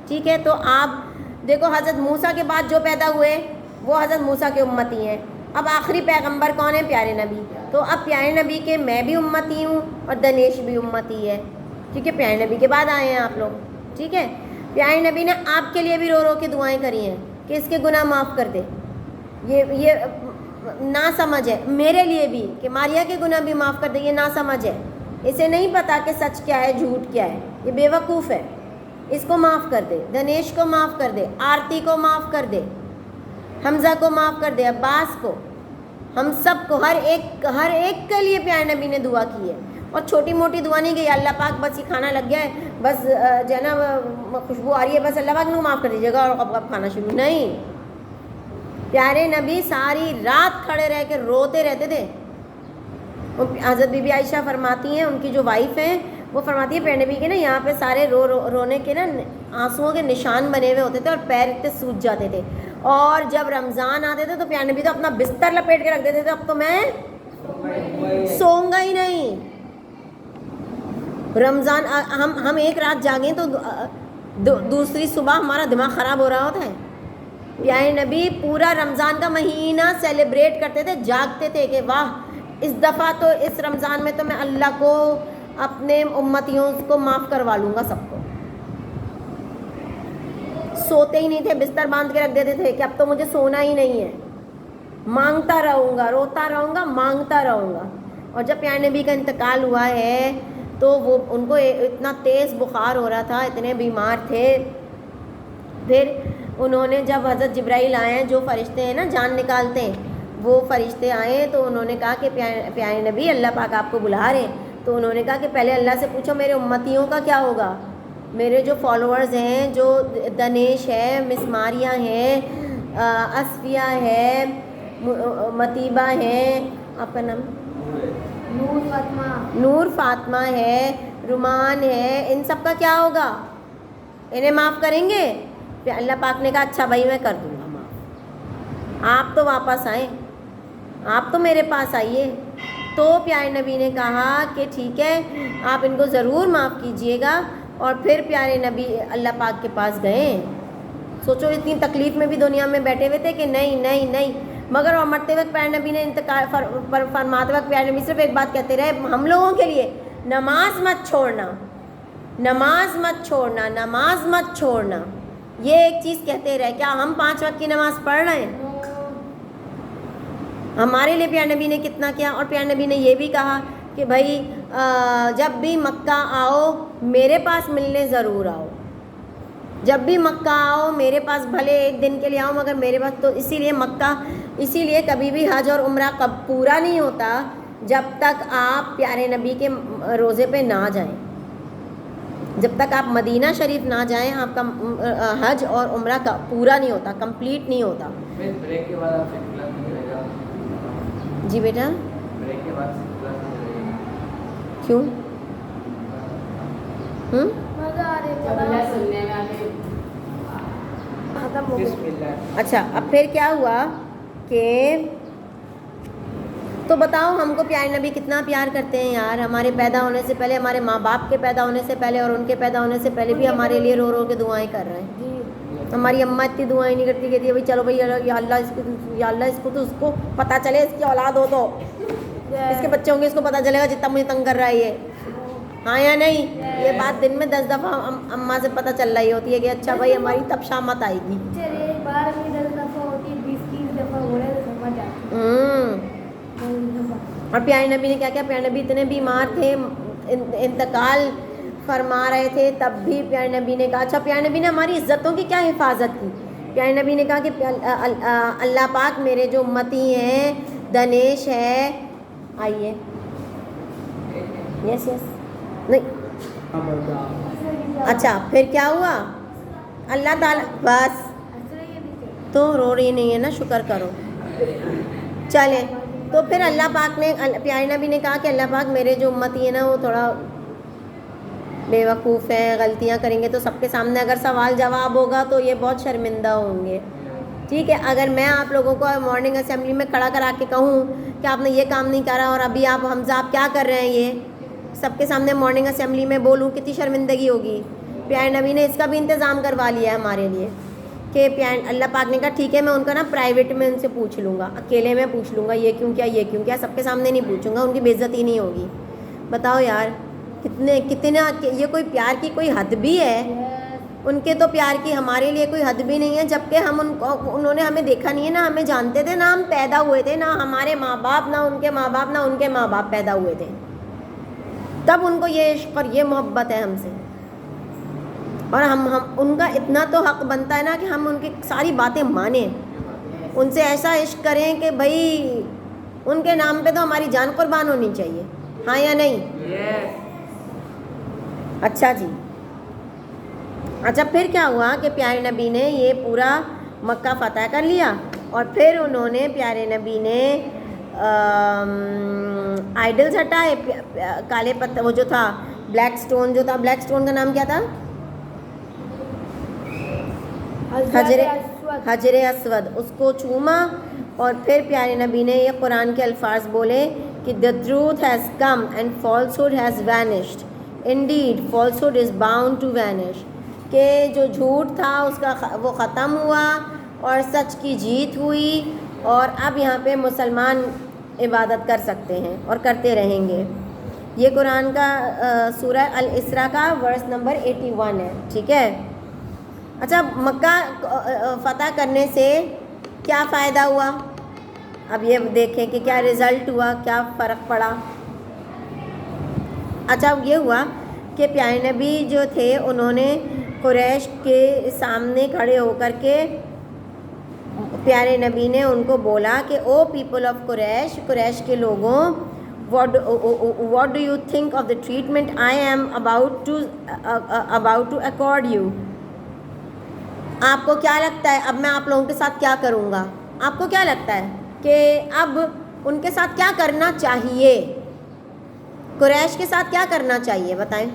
[SPEAKER 2] ٹھیک ہے, تو آپ دیکھو حضرت موسیٰ کے بعد جو پیدا ہوئے وہ حضرت موسیٰ کے امتی ہیں. اب آخری پیغمبر کون ہے؟ پیارے نبی. تو اب پیارے نبی کے میں بھی امتی ہوں اور دنیش بھی امتی ہے کیونکہ پیارے نبی کے بعد آئے ہیں آپ لوگ. ٹھیک ہے, پیارے نبی نے آپ کے لیے بھی رو رو کے دعائیں کری ہیں کہ اس کے گناہ معاف کر دے. یہ نا سمجھ ہے. میرے لیے بھی کہ ماریا کے گناہ بھی معاف کر دے, یہ نا سمجھ ہے. اسے نہیں پتا کہ سچ کیا ہے جھوٹ کیا ہے, یہ بے وقوف ہے. اس کو معاف کر دے, دنیش کو معاف کر دے, آرتی کو معاف کر دے, حمزہ کو معاف کر دے, عباس کو, ہم سب کو, ہر ایک کے لیے پیارے نبی نے دعا کی ہے. اور چھوٹی موٹی دعا نہیں کہ یا اللہ پاک بس یہ کھانا لگ گیا ہے، بس جو ہے نا خوشبو آ رہی ہے، بس اللہ پاک کو معاف کر دیجیے گا اور اب کھانا شروع نہیں. پیارے نبی ساری رات کھڑے رہ کے روتے رہتے تھے. حضرت بی بی عائشہ فرماتی ہیں، ان کی جو وائف ہیں وہ فرماتی ہے پیارے نبی کے نا یہاں پہ سارے رونے کے نا آنسوؤں کے نشان بنے ہوئے ہوتے تھے اور پیر اتنے سوج جاتے تھے. اور جب رمضان آتے تھے تو پیارے نبی تو اپنا بستر لپیٹ کے رکھ دیتے تھے، اب تو میں سوؤں گا ہی نہیں. رمضان ہم ایک رات جاگیں تو دوسری صبح ہمارا دماغ خراب ہو رہا ہوتا ہے. پیارے نبی پورا رمضان کا مہینہ سیلیبریٹ کرتے تھے، جاگتے تھے کہ واہ اس دفعہ تو اس رمضان میں تو میں اللہ کو اپنے امتیوں کو معاف کروا لوں گا سب کو. سوتے ہی نہیں تھے، بستر باندھ کے رکھ دیتے تھے کہ اب تو مجھے سونا ہی نہیں ہے، مانگتا رہوں گا، روتا رہوں گا، مانگتا رہوں گا. اور جب پیارے نبی کا انتقال ہوا ہے تو وہ ان کو اتنا تیز بخار ہو رہا تھا، اتنے بیمار تھے. پھر انہوں نے جب حضرت جبرائیل آئے ہیں جو فرشتے ہیں نا جان نکالتے ہیں، وہ فرشتے آئے تو انہوں نے کہا کہ پیارے نبی اللہ پاک آپ کو بلا رہے ہیں. تو انہوں نے کہا کہ پہلے اللہ سے پوچھو میرے امتیوں کا کیا ہوگا، میرے جو فالوورز ہیں، جو دنیش ہے، مس ماریہ ہیں، اصفیہ ہے، متیبہ ہیں، آپ کا نام نور فاطمہ ہے، رومان ہے، ان سب کا کیا ہوگا، انہیں معاف کریں گے؟ پھر اللہ پاک نے کہا اچھا بھائی میں کر دوں گا معاف، آپ تو واپس آئیں، آپ تو میرے پاس آئیے. تو پیارے نبی نے کہا کہ ٹھیک ہے آپ ان کو ضرور معاف کیجئے گا. اور پھر پیارے نبی اللہ پاک کے پاس گئے. سوچو اتنی تکلیف میں بھی دنیا میں بیٹھے ہوئے تھے کہ نہیں نہیں نہیں، مگر اور مرتے وقت پیارے نبی نے انتقال فرماتے وقت پیارے نبی صرف ایک بات کہتے رہے ہم لوگوں کے لیے، نماز مت چھوڑنا، نماز مت چھوڑنا، نماز مت چھوڑنا. یہ ایک چیز کہتے رہے. کیا ہم 5 وقت کی نماز پڑھ رہے ہیں؟ ہمارے لیے پیارے نبی نے کتنا کیا. اور پیارے نبی نے یہ بھی کہا کہ بھائی جب بھی مکہ آؤ میرے پاس ملنے ضرور آؤ، جب بھی مکہ آؤ میرے پاس، بھلے ایک دن کے لیے آؤ مگر میرے پاس. تو اسی لیے مکہ، اسی لیے کبھی بھی حج اور عمرہ پورا نہیں ہوتا جب تک آپ پیارے نبی کے روزے پہ نہ جائیں. جب تک آپ مدینہ شریف نہ جائیں آپ کا حج اور عمرہ کا پورا نہیں ہوتا، کمپلیٹ نہیں ہوتا.
[SPEAKER 4] بریک کے بعد آپ سے کلاس نہیں رہے گا؟
[SPEAKER 2] جی بیٹا
[SPEAKER 4] بریک کے بعد سے کلاس نہیں رہے گا؟
[SPEAKER 2] کیوں؟
[SPEAKER 3] مزہ آ رہا ہے ختم ہو گیا.
[SPEAKER 2] اچھا اب پھر کیا ہوا کہ تو بتاؤ ہم کو پیارے نبی کتنا پیار کرتے ہیں یار. ہمارے پیدا ہونے سے پہلے، ہمارے ماں باپ کے پیدا ہونے سے پہلے اور ان کے پیدا ہونے سے پہلے بھی ہمارے لیے رو رو کے دعائیں کر رہے ہیں. ہماری اماں اتنی دعائیں نہیں کرتی، کہتی ہے بھائی چلو بھائی یا اللہ اس کو تو اس کو پتہ چلے، اس کی اولاد ہو تو اس کے بچے ہوں گے، اس کو پتہ چلے گا جتنا مجھے تنگ کر رہا ہے یہ، ہاں یا نہیں؟ یہ بات دن میں 10 دفعہ اماں سے پتہ چل رہی ہوتی ہے کہ اچھا بھائی ہماری تب شامت آئے گی.
[SPEAKER 3] چلے ایک بار بھی 10 دفعہ ہوتی، 20-30 دفعہ ہو رہا ہے تو سمجھ آتی.
[SPEAKER 2] اور پیارے نبی نے کیا کیا، پیارے نبی اتنے بیمار تھے، انتقال فرما رہے تھے، تب بھی پیارے نبی نے کہا اچھا پیارے نبی نے ہماری عزتوں کی کیا حفاظت کی. پیارے نبی نے کہا کہ اللہ پاک میرے جو امتی ہیں، دنیش ہے، آئیے، یس یس نہیں، اچھا پھر کیا ہوا، اللہ تعالیٰ بس تو رو رہی نہیں ہے نا، شکر کرو. چلیں تو پھر اللہ پاک نے، پیارے نبی نے کہا کہ اللہ پاک میرے جو امتی ہیں نا وہ تھوڑا بے وقوف ہیں، غلطیاں کریں گے تو سب کے سامنے اگر سوال جواب ہوگا تو یہ بہت شرمندہ ہوں گے. ٹھیک ہے، اگر میں آپ لوگوں کو مارننگ اسمبلی میں کھڑا کرا کے کہوں کہ آپ نے یہ کام نہیں کرا اور ابھی آپ حمزہ آپ کیا کر رہے ہیں، یہ سب کے سامنے مارننگ اسمبلی میں بولوں، کتنی شرمندگی ہوگی. پیارے نبی نے اس کا بھی انتظام کروا لیا ہے ہمارے لیے کہ اللہ پاک نے کہا ٹھیک ہے میں ان کا نا پرائیویٹ میں ان سے پوچھ لوں گا، اکیلے میں پوچھ لوں گا یہ کیوں کیا، یہ کیوں کیا، سب کے سامنے نہیں پوچھوں گا، ان کی بے عزتی نہیں ہوگی. بتاؤ یار کتنا یہ کوئی پیار کی کوئی حد بھی ہے؟ ان کے تو پیار کی ہمارے لیے کوئی حد بھی نہیں ہے، جبکہ ہم انہوں نے ہمیں دیکھا نہیں ہے، نہ ہمیں جانتے تھے، نہ ہم پیدا ہوئے تھے، نہ ہمارے ماں باپ، نہ ان کے ماں باپ، نہ ان کے ماں باپ پیدا ہوئے تھے، تب ان کو یہ عشق اور یہ محبت ہے ہم سے. اور ہم ان کا اتنا تو حق بنتا ہے نا کہ ہم ان کی ساری باتیں مانیں، ان سے ایسا عشق کریں کہ بھائی ان کے نام پہ تو ہماری جان قربان ہونی چاہیے. ہاں یا نہیں؟ اچھا جی. اچھا پھر کیا ہوا کہ پیارے نبی نے یہ پورا مکہ فتح کر لیا اور پھر انہوں نے پیارے نبی نے آئیڈلز ہٹائے. کالے پتھر وہ جو تھا بلیک سٹون جو تھا, بلیک سٹون کا نام کیا تھا؟ حجر اسود. اس کو چوما اور پھر پیارے نبی نے یہ قرآن کے الفاظ بولے کہ the truth has come and falsehood has vanished. Indeed, falsehood is bound to vanish. کہ جو جھوٹ تھا اس کا وہ ختم ہوا اور سچ کی جیت ہوئی اور اب یہاں پہ مسلمان عبادت کر سکتے ہیں اور کرتے رہیں گے. یہ قرآن کا سورہ الاسراء کا ورس نمبر 81 ہے. ٹھیک ہے. اچھا مکہ فتح کرنے سے کیا فائدہ ہوا؟ اب یہ دیکھیں کہ کیا رزلٹ ہوا, کیا فرق پڑا. اچھا یہ ہوا کہ پیارے نبی جو تھے انہوں نے قریش کے سامنے کھڑے ہو کر کے پیارے نبی نے ان کو بولا کہ او پیپل آف قریش, قریش کے لوگوں, what do you think of the treatment I am about to accord you. آپ کو کیا لگتا ہے اب میں آپ لوگوں کے ساتھ کیا کروں گا؟ آپ کو کیا لگتا ہے کہ اب ان کے ساتھ کیا کرنا چاہیے؟ قریش کے ساتھ کیا کرنا چاہیے بتائیں؟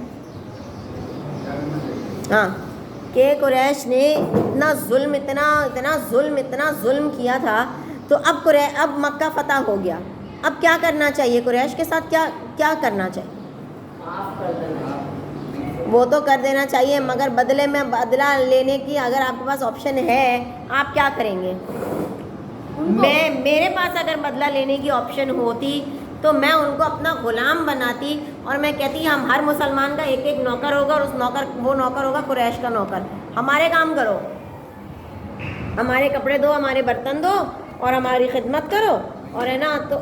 [SPEAKER 2] ہاں کہ قریش نے اتنا ظلم کیا تھا تو اب مکہ فتح ہو گیا. اب کیا کرنا چاہیے قریش کے ساتھ؟ کیا کرنا چاہیے؟ وہ تو کر دینا چاہیے مگر بدلے میں بدلہ لینے کی اگر آپ کے پاس آپشن ہے آپ کیا کریں گے؟ میرے پاس اگر بدلہ لینے کی آپشن ہوتی تو میں ان کو اپنا غلام بناتی اور میں کہتی ہم ہر مسلمان کا ایک ایک نوکر ہوگا اور وہ نوکر ہوگا قریش کا نوکر. ہمارے کام کرو, ہمارے کپڑے دو, ہمارے برتن دو اور ہماری خدمت کرو اور ہے نا تو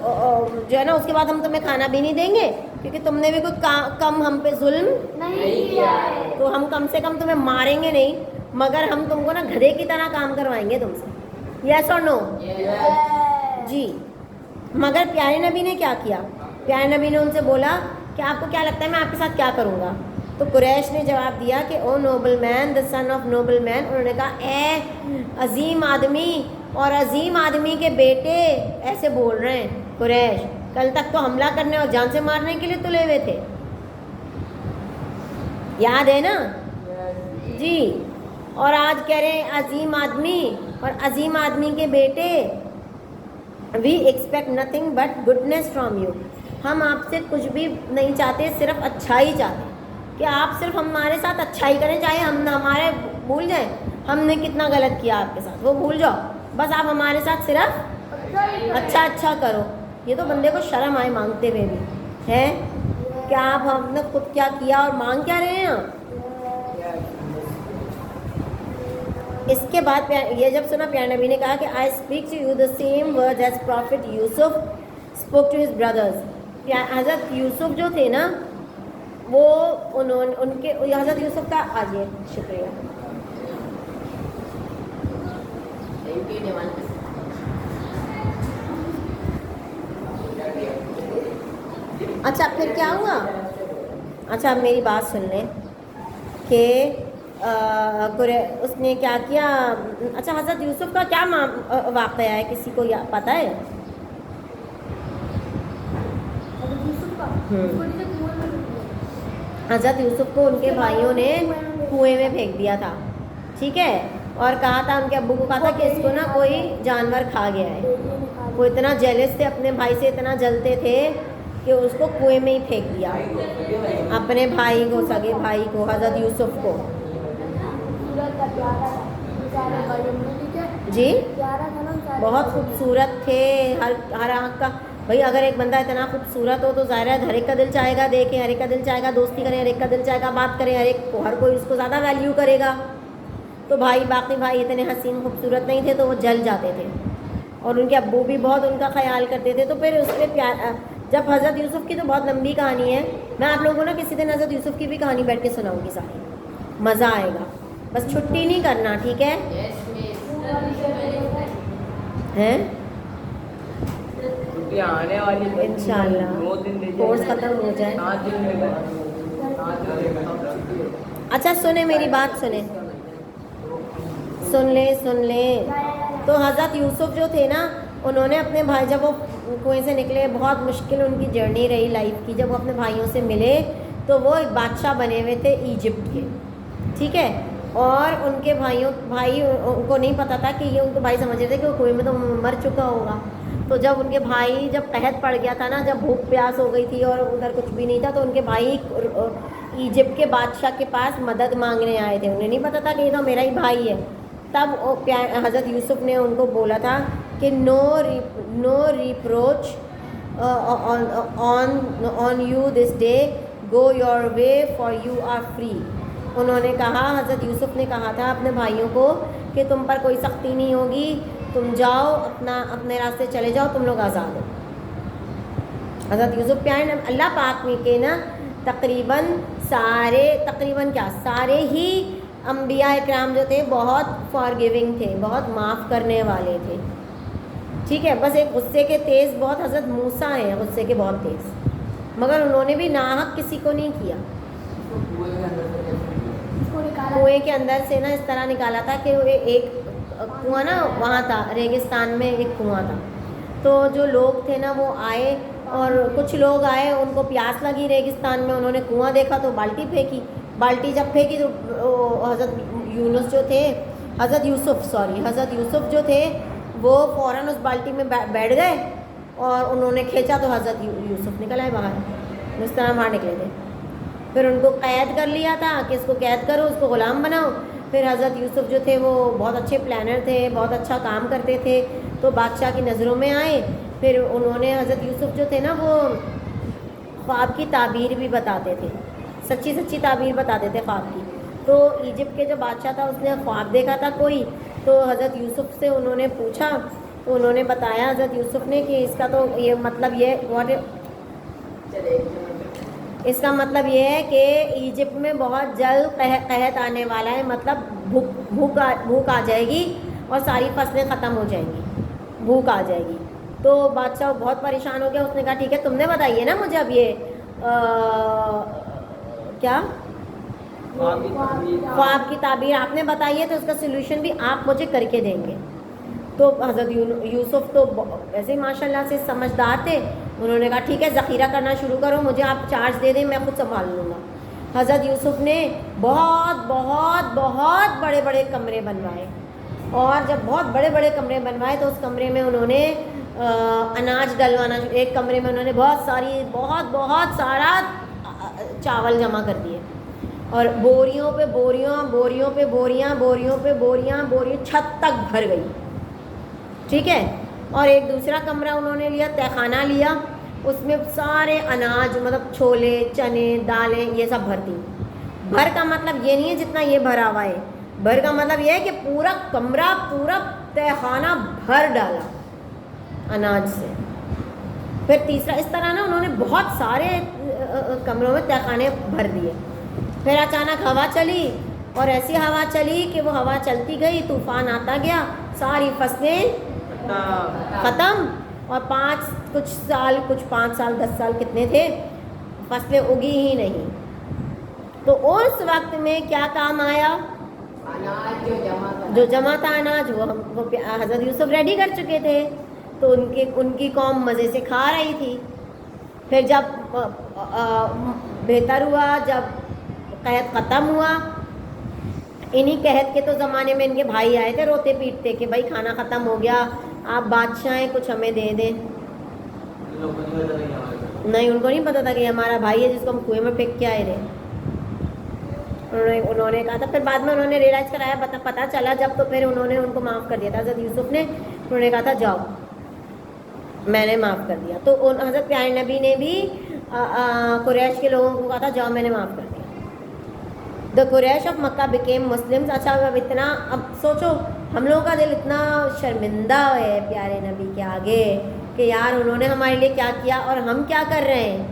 [SPEAKER 2] جو ہے نا اس کے بعد ہم تمہیں کھانا بھی نہیں دیں گے کیونکہ تم نے بھی کوئی کم ہم پہ ظلم نہیں کیا ہے تو ہم کم سے کم تمہیں ماریں گے نہیں مگر ہم تم کو نا گدھے کی طرح کام کروائیں گے تم سے. یس اور نو؟ جی. مگر پیارے نبی نے کیا کیا؟ پیارے نبی نے ان سے بولا کہ آپ کو کیا لگتا ہے میں آپ کے ساتھ کیا کروں گا؟ تو قریش نے جواب دیا کہ O noble man, the son of noble man. انہوں نے کہا اے عظیم آدمی اور عظیم آدمی کے بیٹے ایسے بول رہے ہیں قریش, کل تک تو حملہ کرنے اور جان سے مارنے کے لیے تلے ہوئے تھے. یاد ہے نا جی؟ اور آج کہہ رہے ہیں عظیم آدمی اور عظیم آدمی کے بیٹے. We expect nothing but goodness from you. ہم آپ سے کچھ بھی نہیں چاہتے, صرف اچھائی چاہتے کہ آپ صرف ہمارے ساتھ اچھائی کریں, چاہے ہم ہمارے بھول جائیں ہم نے کتنا غلط کیا آپ کے ساتھ, وہ بھول جاؤ, بس آپ ہمارے ساتھ صرف اچھا کرو. یہ تو بندے کو شرم آئے مانگتے ہوئے بھی ہے کہ آپ ہم نے خود کیا کیا اور مانگ کیا رہے ہیں. اس کے بعد یہ جب سنا پیارے نبی نے کہا کہ I speak to you the same word as prophet Yusuf spoke to his brothers. حضرت یوسف جو تھے نا وہ ان کے حضرت یوسف کا آج شکریہ. اچھا پھر کیا ہوا؟ اچھا اب میری بات سن لیں کہ اس نے کیا کیا. اچھا حضرت یوسف کا کیا واقعہ ہے, کسی کو پتہ ہے؟ حضرت یوسف کو ان کے بھائیوں نے کنویں میں پھینک دیا تھا, ٹھیک ہے, اور کہا تھا ان کے ابو کو کہا تھا کہ اس کو نا کوئی جانور کھا گیا ہے. وہ اتنا جیلس تھے, اپنے بھائی سے اتنا جلتے تھے کہ اس کو کنویں میں ہی پھینک دیا, اپنے بھائی کو, سگے بھائی کو, حضرت یوسف کو. جی بہت خوبصورت تھے, ہر آنکھ کا. بھائی اگر ایک بندہ اتنا خوبصورت ہو تو ظاہر ہے ہر ایک کا دل چاہے گا دیکھیں, ہر ایک کا دل چاہے گا دوستی کریں, ہر ایک کا دل چاہے گا بات کریں, ہر کوئی اس کو زیادہ ویلیو کرے گا. تو باقی بھائی اتنے حسین خوبصورت نہیں تھے تو وہ جل جاتے تھے اور ان کے ابو بھی بہت ان کا خیال کرتے تھے. تو پھر اس پہ پیار, جب حضرت یوسف کی تو بہت لمبی کہانی ہے, میں آپ لوگوں کو نا کسی دن حضرت یوسف کی بھی کہانی بیٹھ کے سناؤں گی, ساری مزہ آئے گا, بس چھٹی نہیں کرنا, ٹھیک ہے؟
[SPEAKER 4] یہ آنے والی
[SPEAKER 2] انشاءاللہ
[SPEAKER 4] 9 دن لے
[SPEAKER 2] کورس ختم ہو جائے.
[SPEAKER 4] 7 دن لے گا 7 دن لے گا.
[SPEAKER 2] اچھا سنیں میری بات سنیں, سن لیں. تو حضرت یوسف جو تھے نا, انہوں نے اپنے بھائی, جب وہ کنویں سے نکلے, بہت مشکل ان کی جرنی رہی لائف کی, جب وہ اپنے بھائیوں سے ملے تو وہ ایک بادشاہ بنے ہوئے تھے ایجپٹ کے, ٹھیک ہے, اور ان کے بھائی ان کو نہیں پتہ تھا کہ یہ, ان کے بھائی سمجھ رہے تھے کہ وہ کنویں میں تو مر چکا ہوگا. تو جب ان کے بھائی, جب قحط پڑ گیا تھا نا, جب بھوک پیاس ہو گئی تھی اور ادھر کچھ بھی نہیں تھا, تو ان کے بھائی ایجپٹ کے بادشاہ کے پاس مدد مانگنے آئے تھے. انہیں نہیں پتہ تھا کہ یہ تو میرا ہی بھائی ہے. تب حضرت یوسف نے ان کو بولا تھا کہ no reproach on you this day, go your way for you are free. انہوں نے کہا, حضرت یوسف نے کہا تھا اپنے بھائیوں کو کہ تم پر کوئی سختی نہیں ہوگی, تم جاؤ اپنے راستے چلے جاؤ, تم لوگ آزاد ہو. حضرت یوسف پیارے اللہ پاک میں کے نا تقریباً سارے ہی انبیاء اکرام جو تھے بہت فارگیونگ تھے, بہت معاف کرنے والے تھے, ٹھیک ہے. بس ایک غصے کے تیز بہت حضرت موسیٰ ہیں, غصے کے بہت تیز, مگر انہوں نے بھی ناحق کسی کو نہیں کیا. کنویں کے اندر سے نا اس طرح نکالا تھا کہ ایک کنواں نا وہاں تھا, ریگستان میں ایک کنواں تھا. تو جو لوگ تھے نا وہ آئے, اور کچھ لوگ آئے, ان کو پیاس لگی ریگستان میں, انہوں نے کنواں دیکھا تو بالٹی پھینکی. بالٹی جب پھینکی تو حضرت یوسف جو تھے وہ فوراً اس بالٹی میں بیٹھ گئے, اور انہوں نے کھینچا تو حضرت یوسف نکل آئے باہر, اس طرح باہر نکلے تھے. پھر ان کو قید کر لیا تھا کہ اس کو قید کرو, اس کو غلام بناؤ. پھر حضرت یوسف جو تھے وہ بہت اچھے پلانر تھے, بہت اچھا کام کرتے تھے, تو بادشاہ کی نظروں میں آئے. پھر انہوں نے, حضرت یوسف جو تھے نا وہ خواب کی تعبیر بھی بتاتے تھے, سچی تعبیر بتاتے تھے خواب کی. تو ایجپٹ کے جو بادشاہ تھا اس نے خواب دیکھا تھا کوئی, تو حضرت یوسف سے انہوں نے پوچھا, تو انہوں نے بتایا حضرت یوسف نے کہ اس کا تو یہ مطلب اس کا مطلب یہ ہے کہ ایجپٹ میں بہت جلد قحط آنے والا ہے, مطلب بھوک آ جائے گی اور ساری فصلیں ختم ہو جائیں گی, بھوک آ جائے گی. تو بادشاہ بہت پریشان ہو گیا. اس نے کہا ٹھیک ہے, تم نے بتائیے نا مجھے اب یہ کیا خواب کی تعبیر آپ نے بتائی ہے, تو اس کا سلوشن بھی آپ مجھے کر کے دیں گے. تو حضرت یوسف تو ایسے ہی ماشاء اللہ سے سمجھدار تھے, انہوں نے کہا ٹھیک ہے, ذخیرہ کرنا شروع کرو, مجھے آپ چارج دے دیں, میں خود سنبھال لوں گا. حضرت یوسف نے بہت بہت بہت بڑے بڑے کمرے بنوائے, اور جب بہت بڑے بڑے کمرے بنوائے تو اس کمرے میں انہوں نے اناج ڈلوانا, ایک کمرے میں انہوں نے بہت سارا چاول جمع کر دیے, اور بوریوں پہ بوریاں چھت تک بھر گئی, ٹھیک ہے. اور ایک دوسرا کمرہ انہوں نے لیا, تہ خانہ لیا, اس میں سارے اناج, مطلب چھولے, چنے, دالیں, یہ سب بھر دی. بھر کا مطلب یہ نہیں ہے جتنا یہ بھرا ہوا ہے, بھر کا مطلب یہ ہے کہ پورا کمرہ, پورا تہ خانہ بھر ڈالا اناج سے. پھر تیسرا, اس طرح نا انہوں نے بہت سارے کمروں میں تہ خانے بھر دیے. پھر اچانک ہوا چلی, اور ایسی ہوا چلی کہ وہ ہوا چلتی گئی, طوفان آتا گیا, ساری فصلیں ختم, اور 5 سال 10 سال کتنے تھے, فصلیں اگی ہی نہیں. تو اس وقت میں کیا کام آیا, جو جمع تھا اناج وہ حضرت یوسف ریڈی کر چکے تھے, تو ان کی قوم مزے سے کھا رہی تھی. پھر جب بہتر ہوا, جب قحط ختم ہوا, انہی قحط کے تو زمانے میں ان کے بھائی آئے تھے روتے پیٹتے کہ بھائی کھانا ختم ہو گیا, آپ بادشاہ ہیں, کچھ ہمیں دے دیں. نہیں, ان کو نہیں پتا تھا کہ ہمارا بھائی ہے جس کو ہم کنویں میں پھینک کے آئے تھے. انہوں نے کہا تھا, پھر بعد میں انہوں نے ریئلائز کرایا, پتہ چلا جب, تو پھر انہوں نے ان کو معاف کر دیا تھا حضرت یوسف نے. انہوں نے کہا تھا جاؤ, میں نے معاف کر دیا. تو حضرت پیارے نبی نے بھی قریش کے لوگوں کو کہا تھا جاؤ, میں نے معاف کر دیا. دا قریش آف مکہ بیکیم مسلمز. اچھا, اب سوچو, ہم لوگوں کا دل اتنا شرمندہ ہے پیارے نبی کے آگے کہ یار انہوں نے ہمارے لیے کیا کیا اور ہم کیا کر رہے ہیں.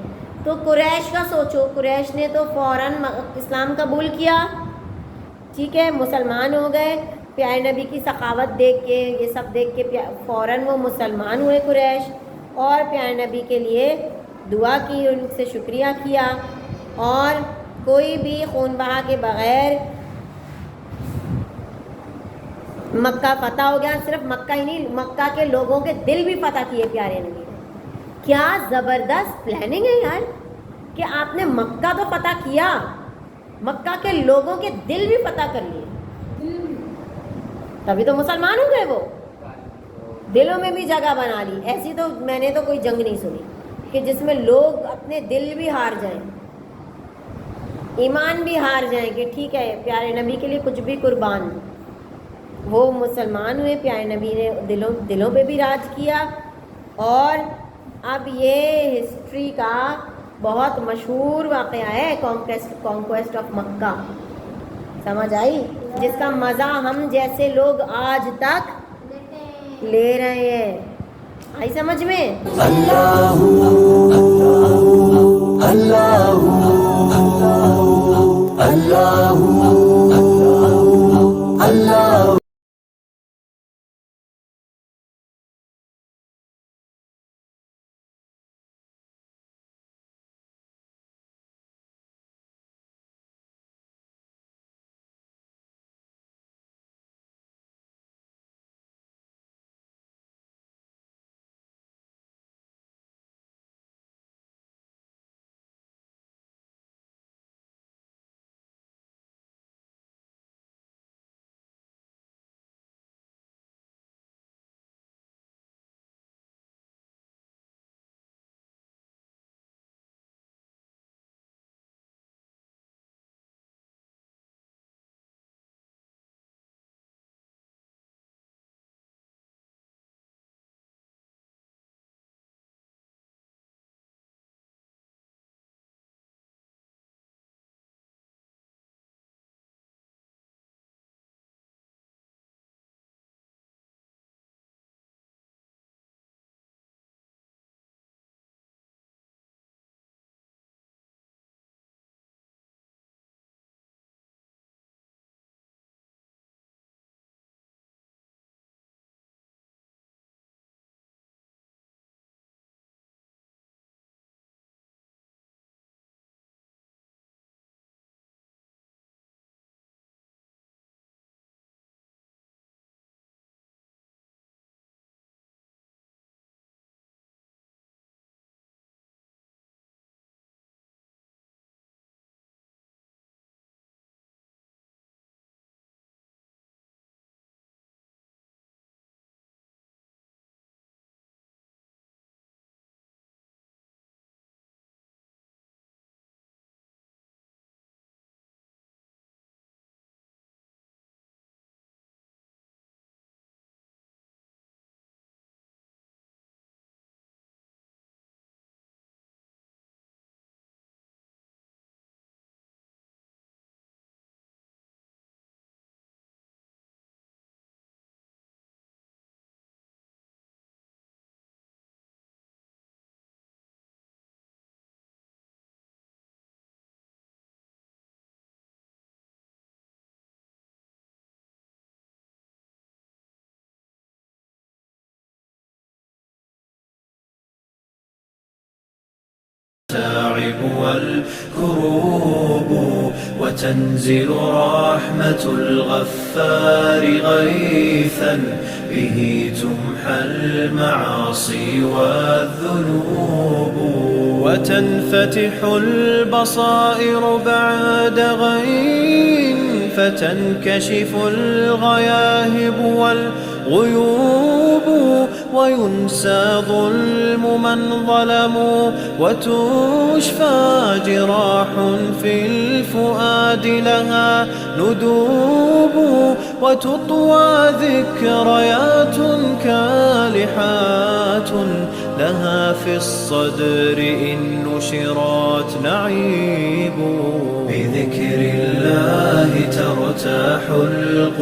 [SPEAKER 2] تو قریش کا سوچو, قریش نے تو فوراً اسلام قبول کیا, ٹھیک ہے, مسلمان ہو گئے. پیارے نبی کی سخاوت دیکھ کے, یہ سب دیکھ کے فوراً وہ مسلمان ہوئے قریش. اور پیارے نبی کے لیے دعا کی، ان سے شکریہ کیا، اور کوئی بھی خون بہا کے بغیر مکہ فتح ہو گیا۔ صرف مکہ ہی نہیں، مکہ کے لوگوں کے دل بھی فتح کیے پیارے نبی نے۔ کیا زبردست پلاننگ ہے یار کہ آپ نے مکہ تو فتح کیا، مکہ کے لوگوں کے دل بھی فتح کر لیے، تبھی تو مسلمان ہو گئے وہ، دلوں میں بھی جگہ بنا لی۔ ایسی تو میں نے تو کوئی جنگ نہیں سنی کہ جس میں لوگ اپنے دل بھی ہار جائیں، ایمان بھی ہار جائیں کہ ٹھیک ہے پیارے نبی کے لیے کچھ بھی قربان۔ وہ مسلمان ہوئے، پیارے نبی نے دلوں پہ بھی راج کیا، اور اب یہ ہسٹری کا بہت مشہور واقعہ ہے کانکویسٹ آف مکہ، سمجھ آئی؟ جس کا مزہ ہم جیسے لوگ آج تک لے رہے ہیں۔ آئی سمجھ میں؟
[SPEAKER 1] اللہ اللہ اللہ اللہ التعب والكروب وتنزل رحمة الغفار غيثا به تمحى المعاصي والذنوب وتنفتح البصائر بعد غين فتنكشف الغياهب والغيوب وينسى ظلم من ظلموا وتشفى جراح في الفؤاد لها ندوب وتطوى ذكريات كالحات لها في الصدر إن نشرت نعيب بذكر الله ترتاح القلوب